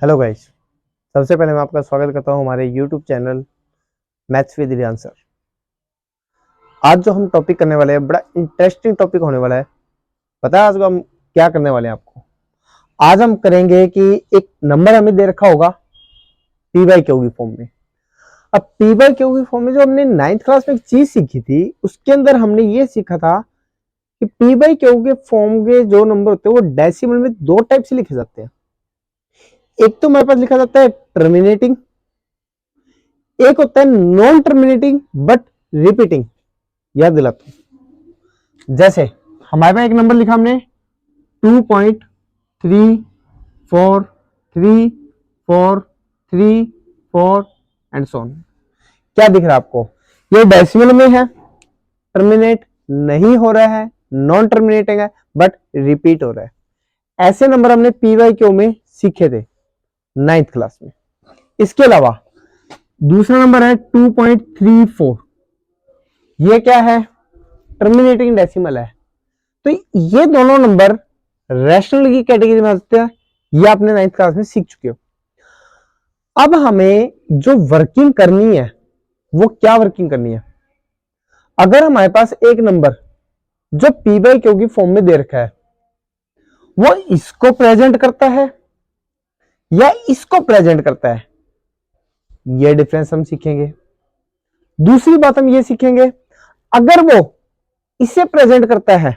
Hello guys. सबसे पहले मैं आपका स्वागत करता हूं हमारे YouTube channel maths with Riyan sir. आज जो हम टॉपिक करने वाले हैं बड़ा इंटरेस्टिंग टॉपिक होने वाला है। पता है आज हम क्या करने वाले हैं आपको? आज हम करेंगे कि एक नंबर हमें दे रखा होगा पी बाई क्यू की फॉर्म में। अब पी बाई क्यू की फॉर्म में जो हमने 9th क्लास में एक चीज सीखी थी उसके अंदर हमने ये सीखा था कि पी बाई क्यू के फॉर्म के जो नंबर होते हैं वो डेसिमल में दो टाइप से लिखे जाते हैं। एक तो हमारे पास लिखा जाता है टर्मिनेटिंग, एक होता है नॉन टर्मिनेटिंग बट रिपीटिंग। याद दिलाता हूं, जैसे हमारे पास एक नंबर लिखा हमने 2.343434 एंड सो ऑन। क्या दिख रहा है आपको? ये डेसिमल में है, टर्मिनेट नहीं हो रहा है, नॉन टर्मिनेटिंग है बट रिपीट हो रहा है। ऐसे नंबर हमने पी वाई क्यू में सीखे थे 9th क्लास में। इसके अलावा दूसरा नंबर है 2.34। ये क्या है? टर्मिनेटिंग डेसिमल है। तो ये दोनों नंबर रैशनल की कैटेगरी में आते हैं। ये आपने 9th क्लास में सीख चुके हो। अब हमें जो वर्किंग करनी है वो क्या वर्किंग करनी है? अगर हमारे पास एक नंबर जो पी बाई क्यू की फॉर्म में दे रखा है वो इसको प्रेजेंट करता है या इसको प्रेजेंट करता है, ये डिफरेंस हम सीखेंगे। दूसरी बात हम ये सीखेंगे, अगर वो इसे प्रेजेंट करता है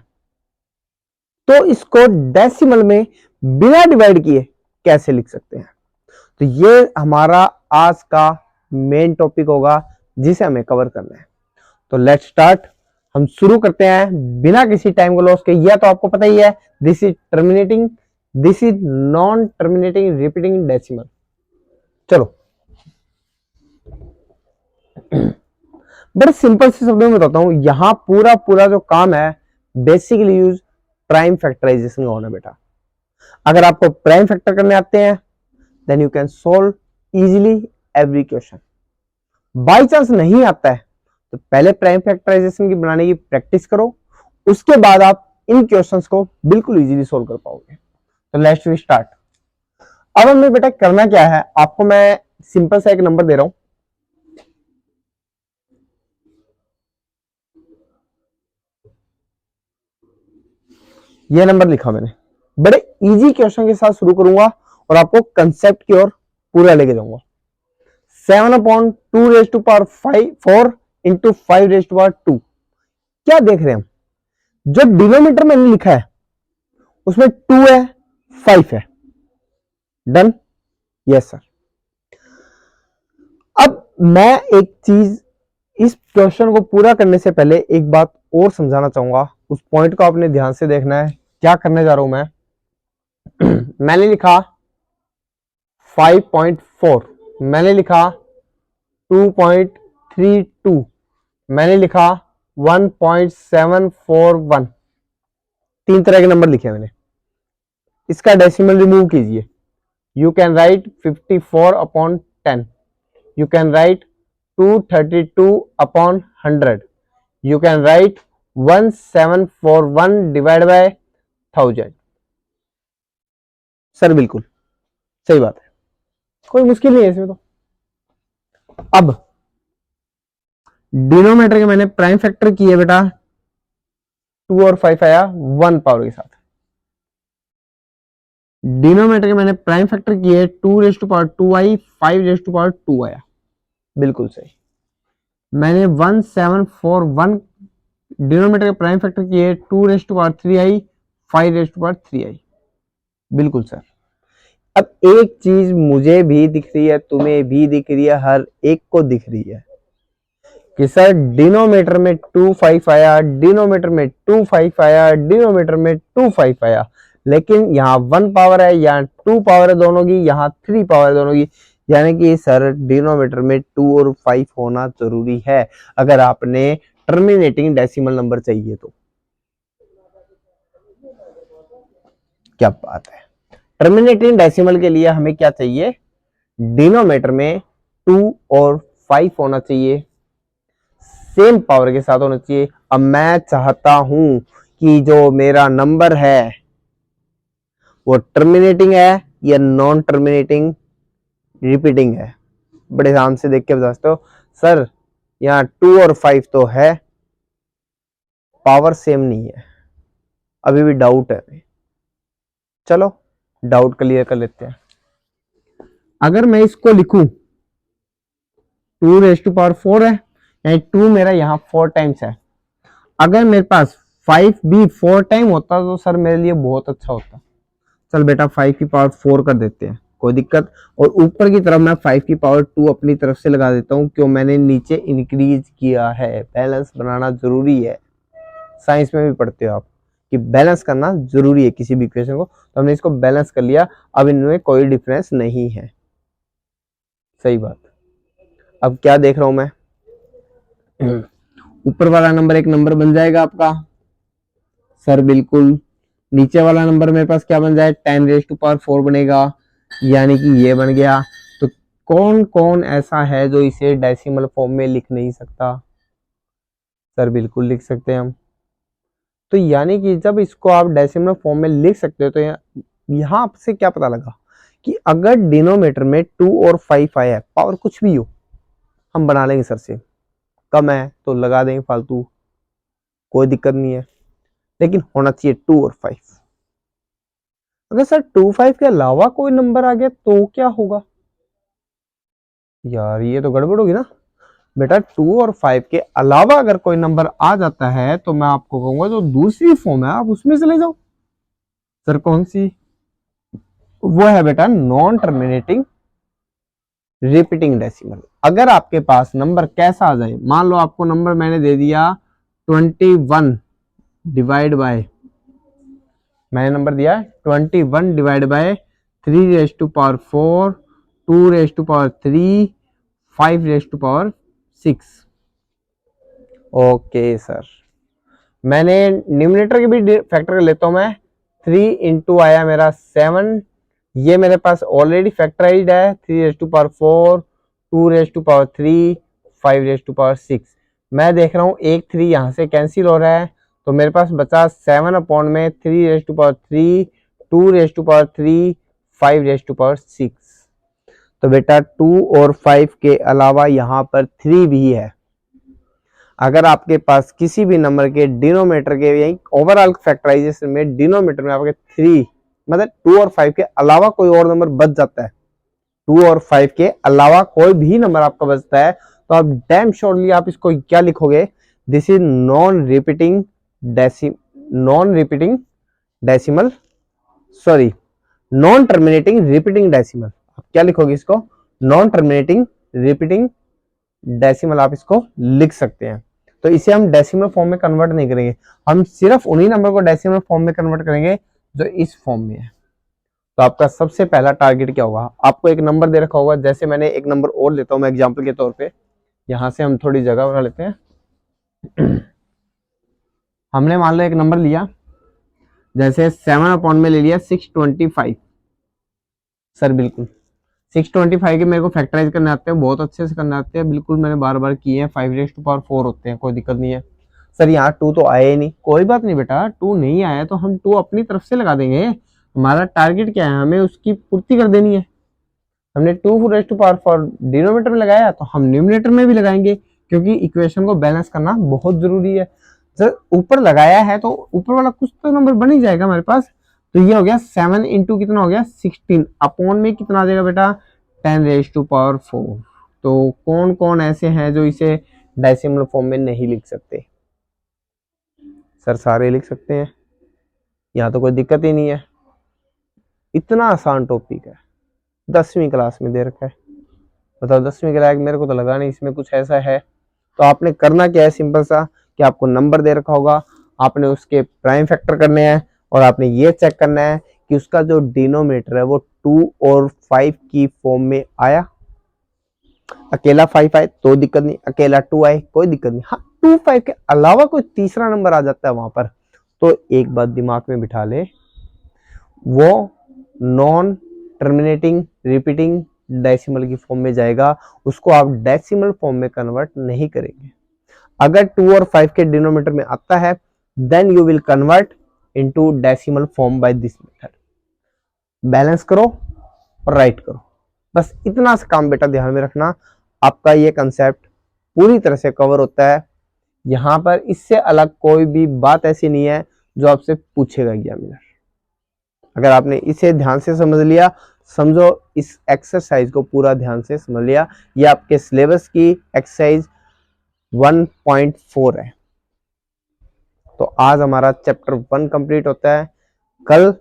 तो इसको डेसिमल में बिना डिवाइड किए कैसे लिख सकते हैं। तो ये हमारा आज का मेन टॉपिक होगा जिसे हमें कवर करना है। तो लेट्स स्टार्ट। हम शुरू करते हैं बिना किसी टाइम को लॉस के। यह तो आपको पता ही है, this is terminating, this is non terminating repeating decimal. चलो बड़े सिंपल से शब्दों में बताता हूं। यहां पूरा जो काम है बेसिकली यूज प्राइम फैक्टराइजेशन का होना बेटा। अगर आपको प्राइम फैक्टर करने आते हैं then you can solve easily every question. By chance नहीं आता है तो पहले प्राइम फैक्टराइजेशन की बनाने की प्रैक्टिस करो, उसके बाद आप इन क्वेश्चंस को बिल्कुल इजीली सॉल्व कर पाओगे। तो लेट्स वी स्टार्ट। अब हमें बेटा करना क्या है, आपको मैं सिंपल सा एक नंबर दे रहा हूं। यह नंबर लिखा मैंने। बड़े इजी क्वेश्चन के साथ शुरू करूंगा और आपको कंसेप्ट की ओर पूरा लेके जाऊंगा। 7/2 इंटू 5/2। क्या देख रहे हैं हम? जो डिनोमिनेटर मैंने लिखा है उसमें 2 है, 5 है। डन? Yes sir. अब मैं एक चीज इस क्वेश्चन को पूरा करने से पहले एक बात और समझाना चाहूंगा। उस पॉइंट को आपने ध्यान से देखना है। क्या करने जा रहा हूं मैं? मैंने लिखा 5.4, मैंने लिखा 2.32, मैंने लिखा 1.741। तीन तरह के नंबर लिखे मैंने। इसका डेसिमल रिमूव कीजिए। You can write 54/10, you can write 232/100, you can write 1741 divide by 1000। Sir बिल्कुल सही बात है, कोई मुश्किल नहीं है इसमें। तो अब डिनोमिनेटर के मैंने प्राइम फैक्टर किए बेटा, 2 और 5 आया 1 पावर के साथ। डिनोमिनेटर के मैंने प्राइम फैक्टर किए 2 आई, 5 आया। बिल्कुल सही। मैंने 1741 डिनोमिनेटर के प्राइम फैक्टर किए 2 आई, 5 आई। बिल्कुल सर। अब एक चीज मुझे भी दिख रही है, तुम्हें भी दिख रही है, हर एक को दिख रही है कि सर डिनोमिनेटर में 25 आया, डिनोमिनेटर में 25 आया, डिनोमिनेटर में 25 आया, लेकिन यहाँ 1 पावर है, यहाँ 2 पावर है दोनों की, यहाँ 3 पावर है दोनों की। यानी कि सर डिनोमिनेटर में 2 और 5 होना जरूरी है अगर आपने टर्मिनेटिंग डेसिमल नंबर चाहिए तो। क्या बात है। टर्मिनेटिंग डेसिमल के लिए हमें क्या चाहिए? डिनोमिनेटर में 2 और 5 होना चाहिए, सेम पावर के साथ होना चाहिए। अब मैं चाहता हूं कि जो मेरा नंबर है वो टर्मिनेटिंग है या नॉन टर्मिनेटिंग रिपीटिंग है? बड़े ध्यान से देख के बता सकते हो सर यहाँ 2 और 5 तो है, पावर सेम नहीं है, अभी भी डाउट है। चलो डाउट क्लियर कर लेते हैं। अगर मैं इसको लिखूं 2⁴ है, यानी 2 मेरा यहाँ 4 टाइम्स है। अगर मेरे पास 5 भी 4 टाइम होता तो सर मेरे लिए बहुत अच्छा होता। चल बेटा 5 की पावर 4 कर देते हैं, कोई दिक्कत। और ऊपर की तरफ मैं 5 की पावर 2 अपनी तरफ से लगा देता हूँ, क्यों मैंने नीचे इंक्रीज किया है। बैलेंस बनाना जरूरी है, साइंस में भी पढ़ते हो आप कि बैलेंस करना जरूरी है किसी भी इक्वेशन को। तो हमने इसको बैलेंस कर लिया, अब इनमें कोई डिफरेंस नहीं है। सही बात। अब क्या देख रहा हूं मैं, ऊपर वाला नंबर एक नंबर बन जाएगा आपका सर, बिल्कुल। नीचे वाला नंबर मेरे पास क्या बन जाए, 10⁴ बनेगा, यानी कि ये बन गया। तो कौन कौन ऐसा है जो इसे डेसिमल फॉर्म में लिख नहीं सकता? सर बिल्कुल लिख सकते हैं हम। तो यानी कि जब इसको आप डेसिमल फॉर्म में लिख सकते हो, तो यहाँ आपसे क्या पता लगा कि अगर डिनोमिनेटर में 2 और 5 आया है, पावर कुछ भी हो हम बना लेंगे सर से, कम है तो लगा देंगे फालतू, कोई दिक्कत नहीं है, लेकिन होना चाहिए 2 और 5। अगर सर 2 5 के अलावा कोई नंबर आ गया तो क्या होगा? यार ये तो गड़बड़ होगी ना बेटा। 2 और 5 के अलावा अगर कोई नंबर आ जाता है तो मैं आपको कहूंगा जो दूसरी फॉर्म है आप उसमें चले जाओ। सर कौन सी? वो है बेटा नॉन टर्मिनेटिंग रिपीटिंग डेसिमल। अगर आपके पास नंबर कैसा आ जाए, मान लो आपको नंबर मैंने दे दिया 21 डिवाइड बाय, मैंने नंबर दिया 21 डिवाइड बाय 3⁴, 2⁴, 5⁴। ओके सर, मैंने न्यूमरेटर के भी फैक्टर कर लेता हूं मैं। 3 इंटू आया मेरा 7, ये मेरे पास ऑलरेडी फैक्टराइज्ड है। 3⁴, 2⁴, 5�6। मैं देख रहा हूँ एक 3 यहाँ से कैंसिल हो रहा है, तो मेरे पास बचा 7 अपॉन में 3⁴, 2⁴, 5�6। तो बेटा 2 और 5 के अलावा यहाँ पर 3 भी है। अगर आपके पास किसी भी नंबर के डिनोमिनेटर के यही ओवरऑल फैक्टराइजेशन में डिनोमिनेटर में आपके 3 मतलब 2 और 5 के अलावा कोई और नंबर बच जाता है, 2 और 5 के अलावा कोई भी नंबर आपका बचता है, तो आप डैम श्योरली आप इसको क्या लिखोगे, this is non repeating decimal, sorry non terminating repeating decimal. आप क्या लिखोगे इसको, नॉन टर्मिनेटिंग रिपीटिंग डेसिमल आप इसको लिख सकते हैं। तो इसे हम डेसिमल फॉर्म में कन्वर्ट नहीं करेंगे, हम सिर्फ उन्हीं नंबर को डेसिमल फॉर्म में कन्वर्ट करेंगे जो इस फॉर्म में है। तो आपका सबसे पहला टारगेट क्या होगा, आपको एक नंबर दे रखा होगा, जैसे मैंने एक नंबर और लेता हूं मैं एग्जांपल के तौर पे, यहां से हम थोड़ी जगह बना लेते हैं। हमने मान लो एक नंबर लिया, जैसे 7 अपॉन में ले लिया 625। सर बिल्कुल 625 के मेरे को फैक्टराइज करने आते हैं, बहुत अच्छे से करने आते हैं, बिल्कुल मैंने बार बार किए हैं। 5⁴ होते हैं, कोई दिक्कत नहीं है। सर यहाँ 2 तो आया ही नहीं, कोई बात नहीं बेटा, 2 नहीं आया तो हम 2 अपनी तरफ से लगा देंगे। हमारा टारगेट क्या है, हमें उसकी पूर्ति कर देनी है। हमने 2⁴ डिनोमिनेटर में लगाया तो हम न्यूमरेटर में भी लगाएंगे, क्योंकि इक्वेशन को बैलेंस करना बहुत जरूरी है। जब ऊपर लगाया है तो ऊपर वाला कुछ तो नंबर बन ही जाएगा हमारे पास। तो ये हो गया 7 इंटू कितना हो गया 16, अपॉन में कितना आ जाएगा बेटा 10⁴। तो कौन कौन ऐसे हैं जो इसे डेसिमल फॉर्म में नहीं लिख सकते? सर सारे लिख सकते हैं, यहाँ तो कोई दिक्कत ही नहीं है, इतना आसान टॉपिक है, 10वीं क्लास में दे रखा है। बताओ 10वीं क्लास मेरे को तो लगा नहीं इसमें कुछ ऐसा है। तो आपने करना क्या है, सिंपल सा कि आपको नंबर दे रखा होगा, आपने उसके प्राइम फैक्टर करने हैं और आपने ये चेक करना है कि उसका जो डिनोमिनेटर है वो 2 और 5 की फॉर्म में आया। अकेला 5 आए तो दिक्कत नहीं, अकेला 2 आए कोई दिक्कत नहीं, हाँ 2 5 के अलावा कोई तीसरा नंबर आ जाता है वहां पर, तो एक बात दिमाग में बिठा ले, वो नॉन टर्मिनेटिंग रिपीटिंग डेसिमल की फॉर्म में जाएगा, उसको आप डेसिमल फॉर्म में कन्वर्ट नहीं करेंगे। अगर 2 और 5 के डिनोमिनेटर में आता है then you will convert into decimal form by this method. Balance करो और राइट करो। बस इतना सा काम बेटा ध्यान में रखना, आपका ये कंसेप्ट पूरी तरह से कवर होता है। यहाँ पर इससे अलग कोई भी बात ऐसी नहीं है जो आपसे पूछेगा एग्जामिनर। अगर आपने इसे ध्यान से समझ लिया, समझो इस एक्सरसाइज को पूरा ध्यान से समझ लिया, ये आपके सिलेबस की एक्सरसाइज 1.4 है। तो आज हमारा चैप्टर 1 कंप्लीट होता है। कल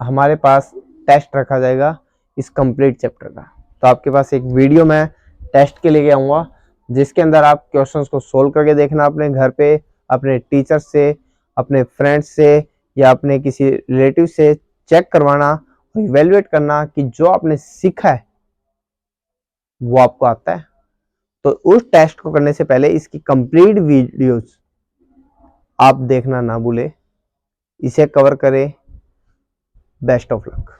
हमारे पास टेस्ट रखा जाएगा इस कंप्लीट चैप्टर का। तो आपके पास एक वीडियो मैं टेस्ट के लेके आऊंगा, जिसके अंदर आप क्वेश्चंस को सोल्व करके देखना अपने घर पे, अपने टीचर से, अपने फ्रेंड्स से या अपने किसी रिलेटिव से चेक करवाना और इवेल्युएट करना कि जो आपने सीखा है वो आपको आता है। तो उस टेस्ट को करने से पहले इसकी कंप्लीट वीडियोस आप देखना ना भूले, इसे कवर करें। Best of luck.